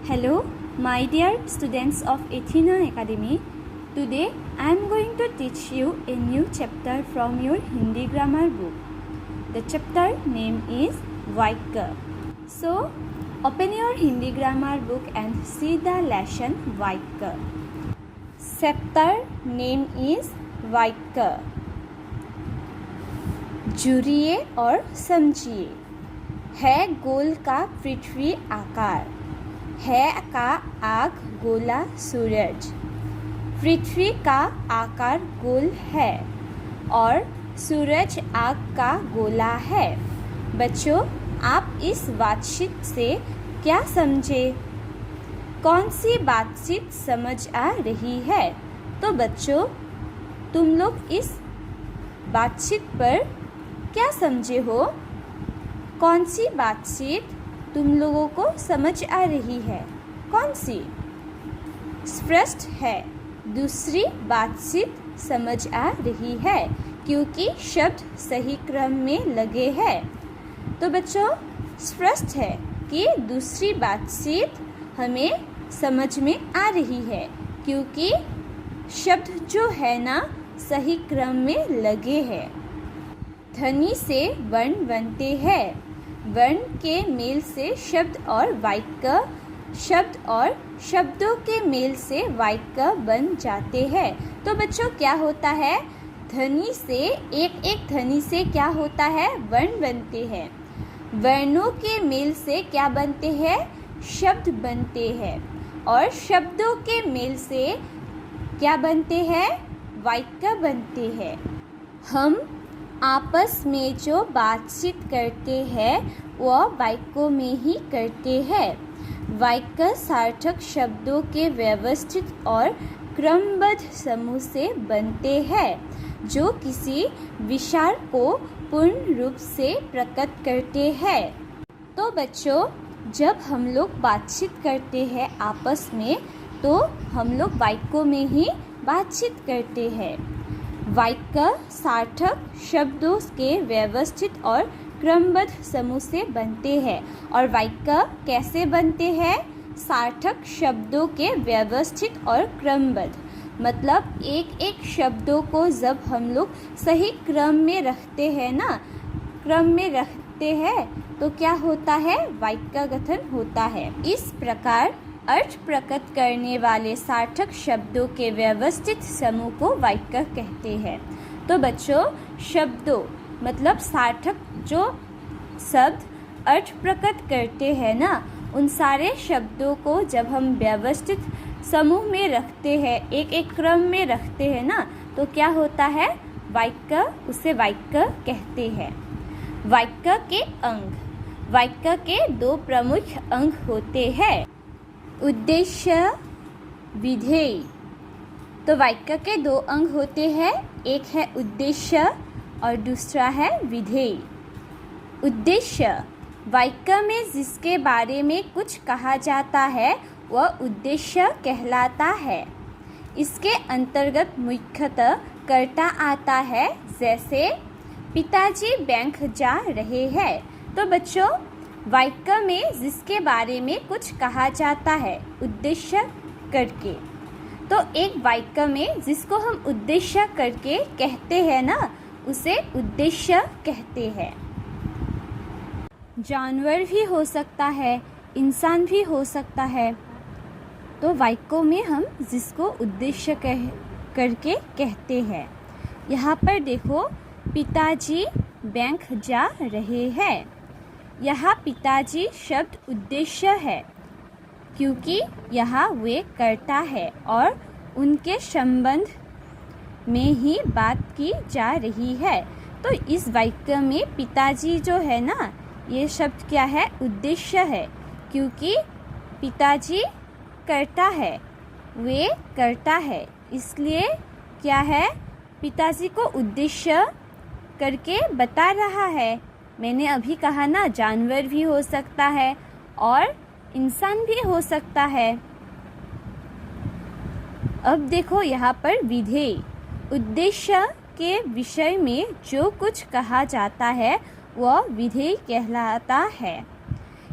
Hello, my dear students of Athena Academy. Today I am going to teach you a new chapter from your Hindi grammar book. The chapter name is Vaikya. So, open your Hindi grammar book and see the lesson Vaikya. Chapter name is Vaikya. जुड़िए और समझिए। है गोल का पृथ्वी आकार, है का आग गोला सूरज। पृथ्वी का आकार गोल है और सूरज आग का गोला है। बच्चों, आप इस बातचीत से क्या समझे? कौन सी बातचीत समझ आ रही है? तो बच्चों, तुम लोग इस बातचीत पर क्या समझे हो? कौन सी बातचीत तुम लोगों को समझ आ रही है? कौन सी? स्पष्ट है, दूसरी बातचीत समझ आ रही है क्योंकि शब्द सही क्रम में लगे हैं। तो बच्चों, स्पष्ट है कि दूसरी बातचीत हमें समझ में आ रही है क्योंकि शब्द जो है ना सही क्रम में लगे हैं। ध्वनि से वर्ण बनते हैं। वर्ण के मेल से शब्द और वाक्य, शब्द और शब्दों के मेल से वाक्य बन जाते हैं। तो बच्चों, क्या होता है? ध्वनि से एक एक ध्वनि से क्या होता है? वर्ण बनते हैं। वर्णों के मेल से क्या बनते हैं? शब्द बनते हैं और शब्दों के मेल से क्या बनते हैं? वाक्य बनते हैं। हम आपस में जो बातचीत करते हैं वह वाक्यों में ही करते हैं। वाक्य सार्थक शब्दों के व्यवस्थित और क्रमबद्ध समूह से बनते हैं जो किसी विचार को पूर्ण रूप से प्रकट करते हैं। तो बच्चों, जब हम लोग बातचीत करते हैं आपस में तो हम लोग वाक्यों में ही बातचीत करते हैं। वाक्य सार्थक शब्दों के व्यवस्थित और क्रमबद्ध समूह से बनते हैं। और वाक्य कैसे बनते हैं? सार्थक शब्दों के व्यवस्थित और क्रमबद्ध, मतलब एक एक शब्दों को जब हम लोग सही क्रम में रखते हैं ना, क्रम में रखते हैं तो क्या होता है? वाक्य गठन होता है। इस प्रकार अर्थ प्रकट करने वाले सार्थक शब्दों के व्यवस्थित समूह को वाक्य कहते हैं। तो बच्चों, शब्दों मतलब सार्थक जो शब्द अर्थ प्रकट करते हैं ना, उन सारे शब्दों को जब हम व्यवस्थित समूह में रखते हैं, एक एक क्रम में रखते हैं ना, तो क्या होता है? वाक्य, उसे वाक्य कहते हैं। वाक्य के अंग। वाक्य के दो प्रमुख अंग होते हैं, उद्देश्य, विधेय। तो वाक्य के दो अंग होते हैं, एक है उद्देश्य और दूसरा है विधेय। उद्देश्य वाक्य में जिसके बारे में कुछ कहा जाता है वह उद्देश्य कहलाता है। इसके अंतर्गत मुख्यतः कर्ता आता है, जैसे पिताजी बैंक जा रहे हैं। तो बच्चों, वाक्य में जिसके बारे में कुछ कहा जाता है उद्देश्य करके, तो एक वाक्य में जिसको हम उद्देश्य करके कहते हैं ना, उसे उद्देश्य कहते हैं। जानवर भी हो सकता है, इंसान भी हो सकता है। तो वाक्यों में हम जिसको उद्देश्य करके कहते हैं। यहाँ पर देखो, पिताजी बैंक जा रहे हैं। यहाँ पिताजी शब्द उद्देश्य है क्योंकि यहाँ वे कर्ता है और उनके संबंध में ही बात की जा रही है। तो इस वाक्य में पिताजी जो है ना, ये शब्द क्या है? उद्देश्य है क्योंकि पिताजी कर्ता है, वे कर्ता है, इसलिए क्या है? पिताजी को उद्देश्य करके बता रहा है। मैंने अभी कहा ना, जानवर भी हो सकता है और इंसान भी हो सकता है। अब देखो यहाँ पर विधेय। उद्देश्य के विषय में जो कुछ कहा जाता है वह विधेय कहलाता है।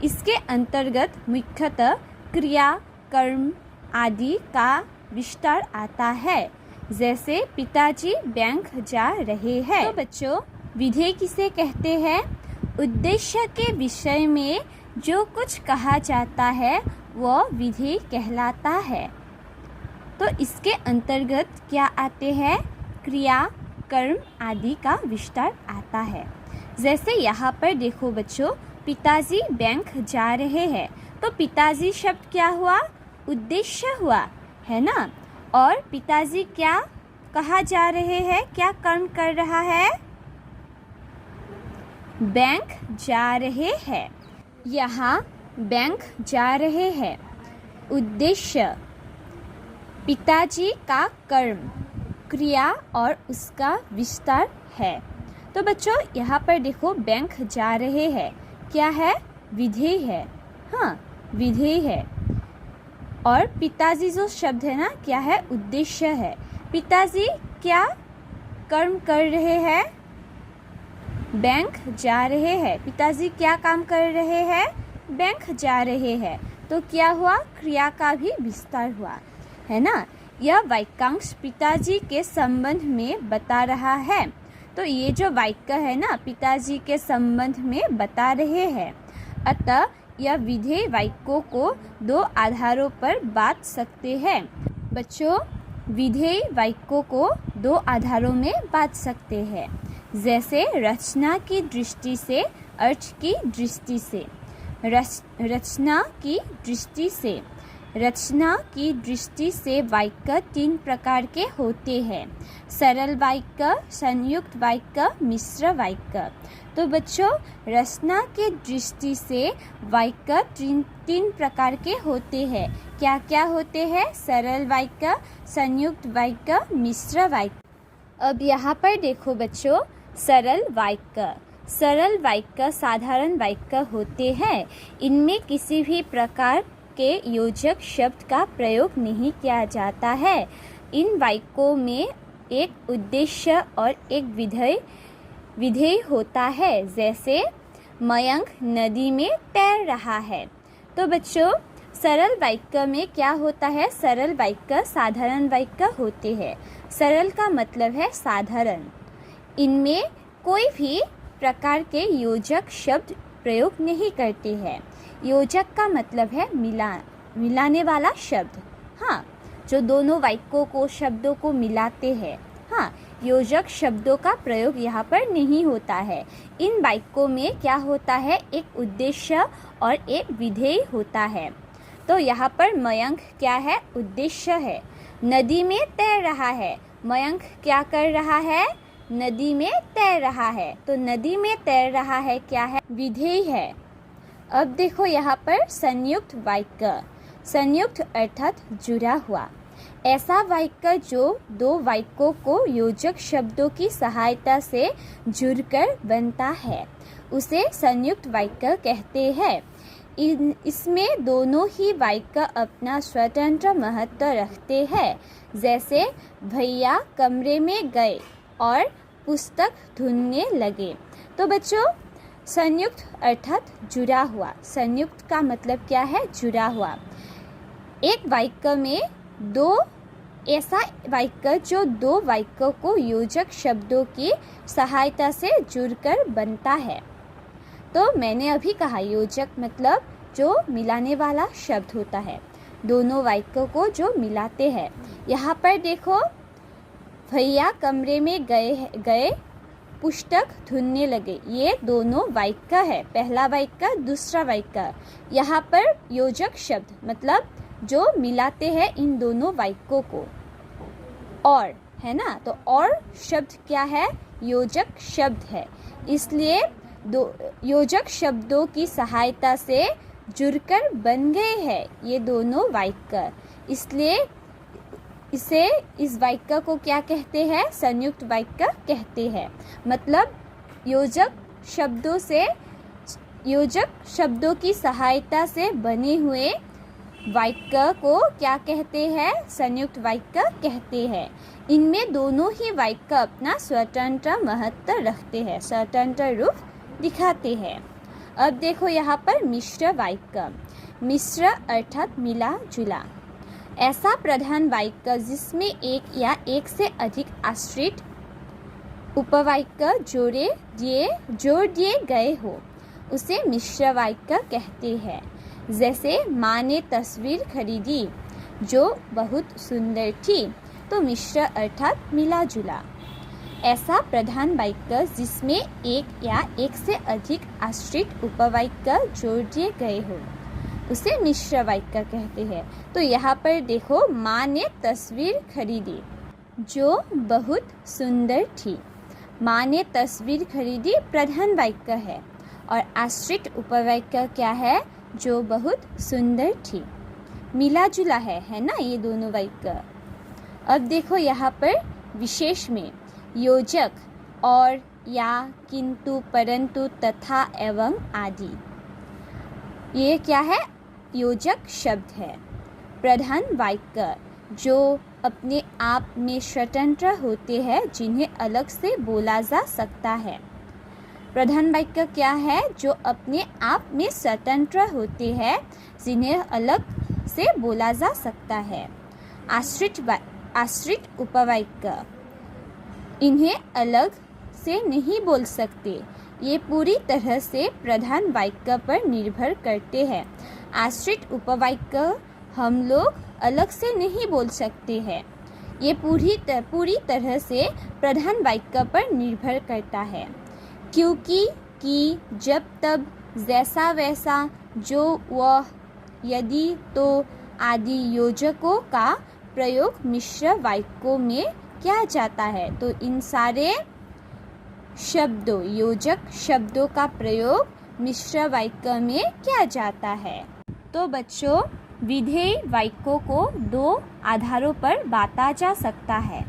इसके अंतर्गत मुख्यतः क्रिया, कर्म आदि का विस्तार आता है। जैसे पिताजी बैंक जा रहे हैं। तो बच्चों, विधेय किसे कहते हैं? उद्देश्य के विषय में जो कुछ कहा जाता है वह विधेय कहलाता है। तो इसके अंतर्गत क्या आते हैं? क्रिया, कर्म आदि का विस्तार आता है। जैसे यहाँ पर देखो बच्चों, पिताजी बैंक जा रहे हैं, तो पिताजी शब्द क्या हुआ? उद्देश्य हुआ, है ना। और पिताजी क्या कहा जा रहे हैं? क्या कर्म कर रहा है? बैंक जा रहे हैं। यहाँ बैंक जा रहे हैं, उद्देश्य पिताजी का कर्म, क्रिया और उसका विस्तार है। तो बच्चों, यहाँ पर देखो, बैंक जा रहे हैं क्या है? विधेय है। हाँ, विधेय है। और पिताजी जो शब्द है ना, क्या है? उद्देश्य है। पिताजी क्या कर्म कर रहे हैं? बैंक जा रहे हैं। पिताजी क्या काम कर रहे हैं? बैंक जा रहे हैं। तो क्या हुआ? क्रिया का भी विस्तार हुआ, है ना। यह वाक्यांश पिताजी के संबंध में बता रहा है। तो ये जो वाक्य है ना, पिताजी के संबंध में बता रहे हैं। अतः यह विधेय वाक्यों को दो आधारों पर बांट सकते हैं। बच्चों, विधेय वाक्यों को दो आधारों में बांट सकते हैं। जैसे रचना की दृष्टि से, अर्थ की दृष्टि से। रचना की दृष्टि से, रचना की दृष्टि से वाक्य तीन प्रकार के होते हैं: सरल वाक्य, संयुक्त वाक्य, मिश्र वाक्य। तो बच्चों, रचना की दृष्टि से वाक्य तीन प्रकार के होते हैं। क्या क्या होते हैं? सरल वाक्य, संयुक्त वाक्य, मिश्र वाक्य। अब यहाँ पर देखो बच्चों, सरल वाक्य। सरल वाक्य साधारण वाक्य होते हैं। इनमें किसी भी प्रकार के योजक शब्द का प्रयोग नहीं किया जाता है। इन वाक्यों में एक उद्देश्य और एक विधेय होता है। जैसे मयंक नदी में तैर रहा है। तो बच्चों, सरल वाक्य में क्या होता है? सरल वाक्य साधारण वाक्य होते हैं। सरल का मतलब है साधारण। इनमें कोई भी प्रकार के योजक शब्द प्रयोग नहीं करते हैं। योजक का मतलब है मिलाने वाला शब्द। हाँ, जो दोनों वाक्यों को, शब्दों को मिलाते हैं। हाँ, योजक शब्दों का प्रयोग यहाँ पर नहीं होता है। इन वाक्यों में क्या होता है? एक उद्देश्य और एक विधेय होता है। तो यहाँ पर मयंक क्या है? उद्देश्य है। नदी में तैर रहा है। मयंक क्या कर रहा है? नदी में तैर रहा है। तो नदी में तैर रहा है क्या है? विधेय है। अब देखो यहाँ पर संयुक्त वाक्य। संयुक्त अर्थात जुड़ा हुआ। ऐसा वाक्य जो दो वाक्यों को योजक शब्दों की सहायता से जुड़कर बनता है, उसे संयुक्त वाक्य कहते हैं। इसमें दोनों ही वाक्य अपना स्वतंत्र महत्व रखते हैं। जैसे भैया कमरे में गए और पुस्तक ढूंढने लगे। तो बच्चों, संयुक्त अर्थात जुड़ा हुआ। संयुक्त का मतलब क्या है? जुड़ा हुआ। एक वाक्य में ऐसा वाक्य जो दो वाक्यों को योजक शब्दों की सहायता से जुड़कर बनता है। तो मैंने अभी कहा, योजक मतलब जो मिलाने वाला शब्द होता है, दोनों वाक्यों को जो मिलाते हैं। यहाँ पर देखो, भैया कमरे में गए पुस्तक ढूंढने लगे। ये दोनों वाक्य है, पहला वाक्य, दूसरा वाक्य। यहाँ पर योजक शब्द मतलब जो मिलाते हैं इन दोनों वाक्यों को, और, है ना। तो और शब्द क्या है? योजक शब्द है। इसलिए दो योजक शब्दों की सहायता से जुड़कर बन गए हैं ये दोनों वाक्य। इसलिए इस वाक्य को क्या कहते हैं? संयुक्त वाक्य कहते हैं। मतलब योजक शब्दों की सहायता से बने हुए वाक्य को क्या कहते हैं? संयुक्त वाक्य कहते हैं। इनमें दोनों ही वाक्य अपना स्वतंत्र महत्व रखते हैं, स्वतंत्र रूप दिखाते हैं। अब देखो यहाँ पर मिश्र वाक्य। मिश्र अर्थात मिला जुला। ऐसा प्रधान वाक्य जिसमें एक या एक से अधिक आश्रित उपवाक्य जोड़ दिए गए हो उसे मिश्र वाक्य कहते हैं। जैसे माँ ने तस्वीर खरीदी जो बहुत सुंदर थी, तो मिश्र अर्थात मिला जुला। ऐसा प्रधान वाक्य जिसमें एक या एक से अधिक आश्रित उपवाक्य जोड़ दिए गए हो उसे मिश्र वाक्य कहते हैं। तो यहाँ पर देखो, माँ ने तस्वीर खरीदी जो बहुत सुंदर थी। माँ ने तस्वीर खरीदी प्रधान वाक्य है और आश्रित उपवाक्य क्या है? जो बहुत सुंदर थी। मिला जुला है ना ये दोनों वाक्य। अब देखो यहाँ पर विशेष में योजक और, या, किंतु, परंतु, तथा, एवं आदि, ये क्या है? योजक शब्द है। प्रधान वाक्य जो अपने आप में स्वतंत्र होते हैं, जिन्हें अलग से बोला जा सकता है। प्रधान वाक्य क्या है? जो अपने आप में स्वतंत्र होते हैं, जिन्हें अलग से बोला जा सकता है। आश्रित उपवाक्य, इन्हें अलग से नहीं बोल सकते। ये पूरी तरह से प्रधान वाक्य पर निर्भर करते हैं। आश्रित उपवाक्य हम लोग अलग से नहीं बोल सकते हैं। ये पूरी तरह से प्रधान वाक्य पर निर्भर करता है। क्योंकि, कि, जब तब, जैसा वैसा, जो वह, यदि तो आदि योजकों का प्रयोग मिश्र वाक्यों में किया जाता है। तो इन सारे शब्दों, योजक शब्दों का प्रयोग मिश्र वाक्य में किया जाता है। तो बच्चों, विधेय वाक्यों को दो आधारों पर बांटा जा सकता है,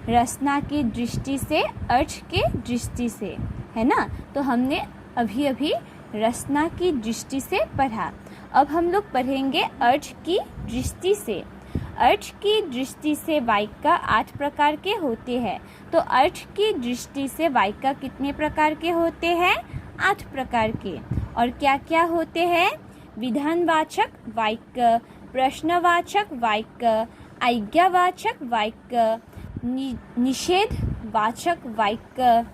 रचना की दृष्टि से, अर्थ के दृष्टि से, है ना। तो हमने अभी रचना की दृष्टि से पढ़ा। अब हम लोग पढ़ेंगे अर्थ की दृष्टि से। अर्थ की दृष्टि से वाक्य 8 प्रकार के होते हैं। तो अर्थ की दृष्टि से वाक्य कितने प्रकार के होते हैं? 8 प्रकार के। और क्या क्या होते हैं? विधानवाचक वाक्य, प्रश्नवाचक वाक्य, आज्ञावाचक वाक्य, निषेधवाचक वाक्य,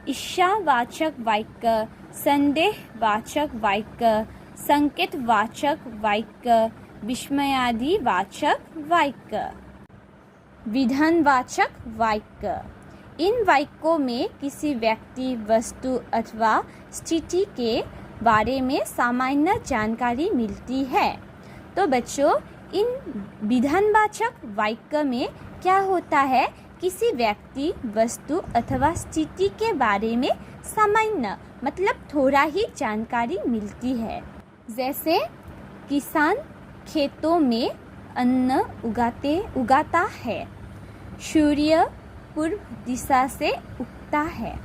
इच्छावाचक वाक्य, संदेहवाचक वाक्य, संकेतवाचक वाक्य, विस्मयादिवाचक वाक्य। विधानवाचक वाक्य, इन वाक्यों में किसी व्यक्ति, वस्तु अथवा स्थिति के बारे में सामान्य जानकारी मिलती है। तो बच्चों, इन विधानवाचक वाक्य में क्या होता है? किसी व्यक्ति, वस्तु अथवा स्थिति के बारे में सामान्य मतलब थोड़ा ही जानकारी मिलती है। जैसे किसान खेतों में अन्न उगाता है, सूर्य पूर्व दिशा से उगता है।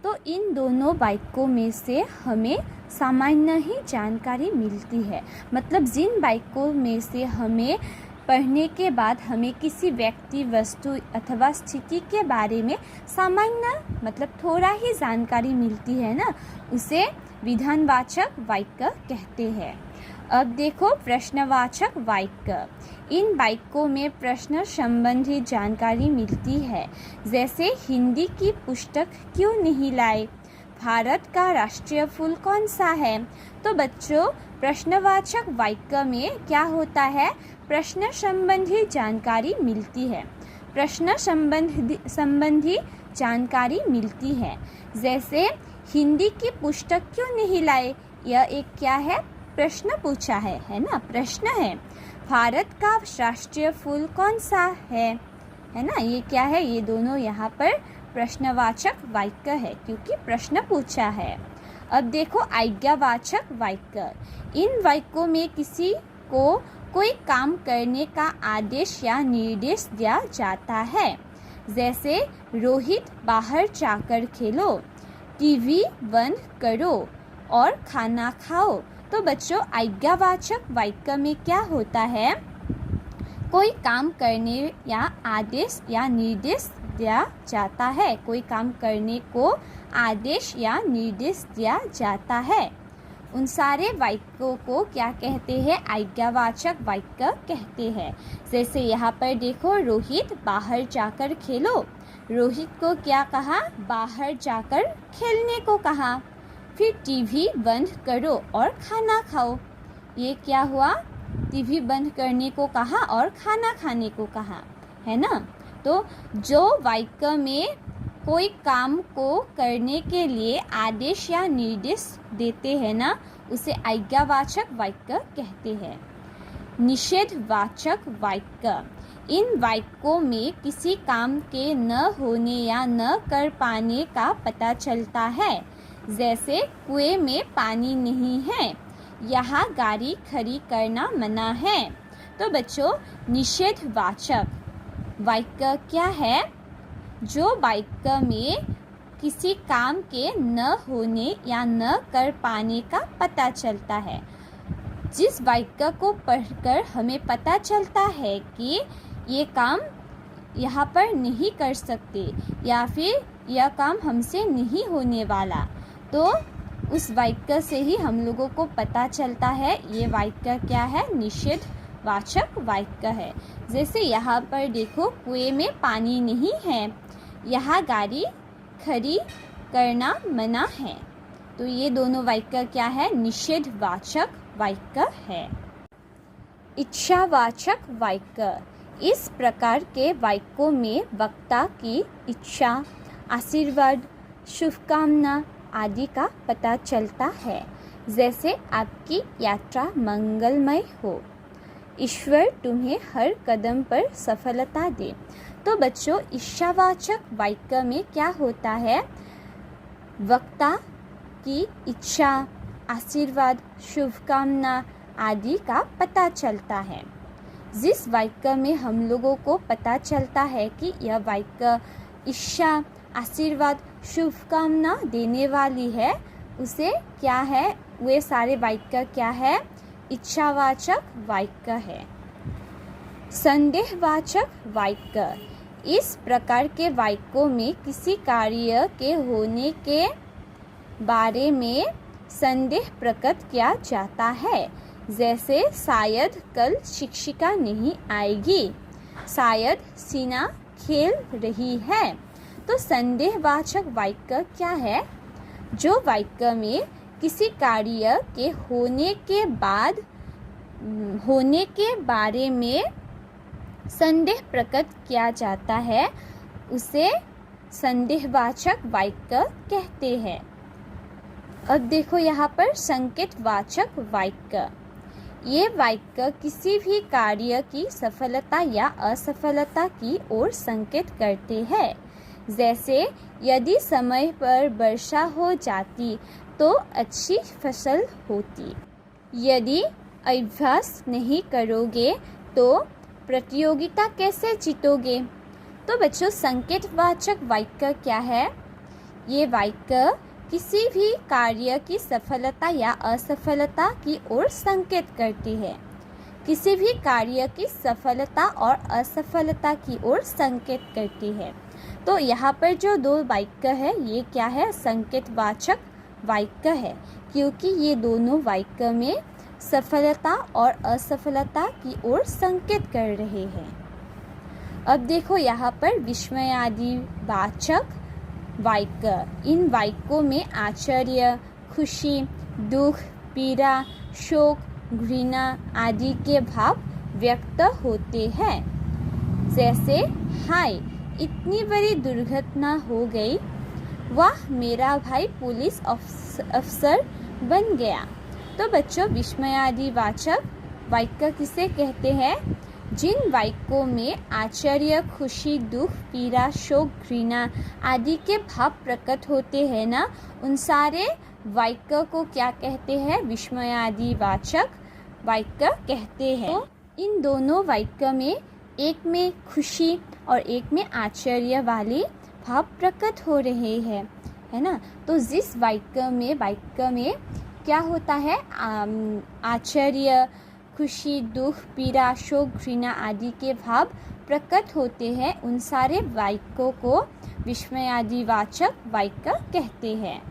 तो इन दोनों वाक्यों में से हमें सामान्य ही जानकारी मिलती है। मतलब जिन वाक्यों में से हमें पढ़ने के बाद हमें किसी व्यक्ति, वस्तु अथवा स्थिति के बारे में सामान्य मतलब थोड़ा ही जानकारी मिलती है ना, उसे विधानवाचक वाक्य कहते हैं। अब देखो प्रश्नवाचक वाक्य, इन वाक्यों में प्रश्न संबंधी जानकारी मिलती है। जैसे हिंदी की पुस्तक क्यों नहीं लाए, भारत का राष्ट्रीय फूल कौन सा है। तो बच्चों, प्रश्नवाचक वाक्य में क्या होता है? प्रश्न संबंधी जानकारी मिलती है। प्रश्न संबंधी जानकारी मिलती है। जैसे हिंदी की पुस्तक क्यों नहीं लाए, यह एक क्या है? प्रश्न पूछा है ना, प्रश्न है। भारत का राष्ट्रीय फूल कौन सा है ना, ये क्या है? ये दोनों यहाँ पर प्रश्नवाचक वाक्य है क्योंकि प्रश्न पूछा है। अब देखो आज्ञावाचक वाक्य, इन वाक्यों में किसी को कोई काम करने का आदेश या निर्देश दिया जाता है। जैसे रोहित बाहर जाकर खेलो, टीवी बंद करो और खाना खाओ। तो बच्चों, आज्ञावाचक वाक्य में क्या होता है? कोई काम करने या आदेश या निर्देश दिया जाता है। कोई काम करने को आदेश या निर्देश दिया जाता है। उन सारे वाक्यों को क्या कहते हैं? आज्ञावाचक वाक्य कहते हैं। जैसे यहाँ पर देखो, रोहित बाहर जाकर खेलो। रोहित को क्या कहा? बाहर जाकर खेलने को कहा। फिर टीवी बंद करो और खाना खाओ। ये क्या हुआ? टीवी बंद करने को कहा और खाना खाने को कहा, है ना। तो जो वाक्य में कोई काम को करने के लिए आदेश या निर्देश देते हैं ना, उसे आज्ञावाचक वाक्य कहते हैं। निषेधवाचक वाक्य, इन वाक्यों में किसी काम के न होने या न कर पाने का पता चलता है। जैसे कुएं में पानी नहीं है, यहाँ गाड़ी खड़ी करना मना है। तो बच्चों, निषेधवाचक वाक्य क्या है? जो वाक्य में किसी काम के न होने या न कर पाने का पता चलता है। जिस वाक्य को पढ़कर हमें पता चलता है कि ये काम यहाँ पर नहीं कर सकते या फिर यह काम हमसे नहीं होने वाला, तो उस वाक्य से ही हम लोगों को पता चलता है ये वाक्य क्या है? निषेधवाचक वाक्य है। जैसे यहाँ पर देखो, कुएं में पानी नहीं है, यहाँ गाड़ी खड़ी करना मना है। तो ये दोनों वाक्य क्या है? निषेधवाचक वाक्य है। इच्छावाचक वाक्य, इस प्रकार के वाक्यों में वक्ता की इच्छा, आशीर्वाद, शुभकामना आदि का पता चलता है। जैसे आपकी यात्रा मंगलमय हो, ईश्वर तुम्हें हर कदम पर सफलता दे। तो बच्चों, इच्छावाचक वाक्य में क्या होता है? वक्ता की इच्छा, आशीर्वाद, शुभकामना आदि का पता चलता है। जिस वाक्य में हम लोगों को पता चलता है कि यह वाक्य इच्छा, आशीर्वाद, शुभकामना देने वाली है, उसे क्या है? वे सारे वाक्य क्या है? इच्छावाचक वाक्य है। संदेहवाचक वाक्य, इस प्रकार के वाक्यों में किसी कार्य के होने के बारे में संदेह प्रकट किया जाता है। जैसे शायद कल शिक्षिका नहीं आएगी, शायद सीना खेल रही है। तो संदेहवाचक वाक्य क्या है? जो वाक्य में किसी कार्य के होने के बारे में संदेह प्रकट किया जाता है, उसे संदेहवाचक वाक्य कहते हैं। अब देखो यहाँ पर संकेतवाचक वाक्य, ये वाक्य किसी भी कार्य की सफलता या असफलता की ओर संकेत करते हैं। जैसे यदि समय पर वर्षा हो जाती तो अच्छी फसल होती, यदि अभ्यास नहीं करोगे तो प्रतियोगिता कैसे जीतोगे। तो बच्चों, संकेतवाचक वाक्य क्या है? ये वाक्य किसी भी कार्य की सफलता या असफलता की ओर संकेत करती है। किसी भी कार्य की सफलता और असफलता की ओर संकेत करती है। तो यहाँ पर जो दो वाक्य है, ये क्या है? संकेतवाचक वाक्य है, क्योंकि ये दोनों वाक्य में सफलता और असफलता की ओर संकेत कर रहे हैं। अब देखो यहाँ पर विस्मयादिवाचक वाक्य, इन वाक्यों में आश्चर्य, खुशी, दुख, पीड़ा, शोक, घृणा आदि के भाव व्यक्त होते हैं। जैसे हाय, इतनी बड़ी दुर्घटना हो गई, वाह मेरा भाई पुलिस अफसर बन गया। तो बच्चों, विस्मयादिवाचक वाक्य किसे कहते हैं? जिन वाक्यों में आश्चर्य, खुशी, दुख, पीड़ा, शोक, घृणा आदि के भाव प्रकट होते हैं ना, उन सारे वाक्य को क्या कहते हैं? विस्मयादिवाचक वाक्य कहते हैं। तो इन दोनों वाक्य में एक में खुशी और एक में आश्चर्य वाले भाव प्रकट हो रहे हैं, है ना। तो जिस वाक्य में क्या होता है? आश्चर्य, खुशी, दुख, पीड़ा, शोक, घृणा आदि के भाव प्रकट होते हैं, उन सारे वाक्यों को विस्मयादिवाचक वाक्य कहते हैं।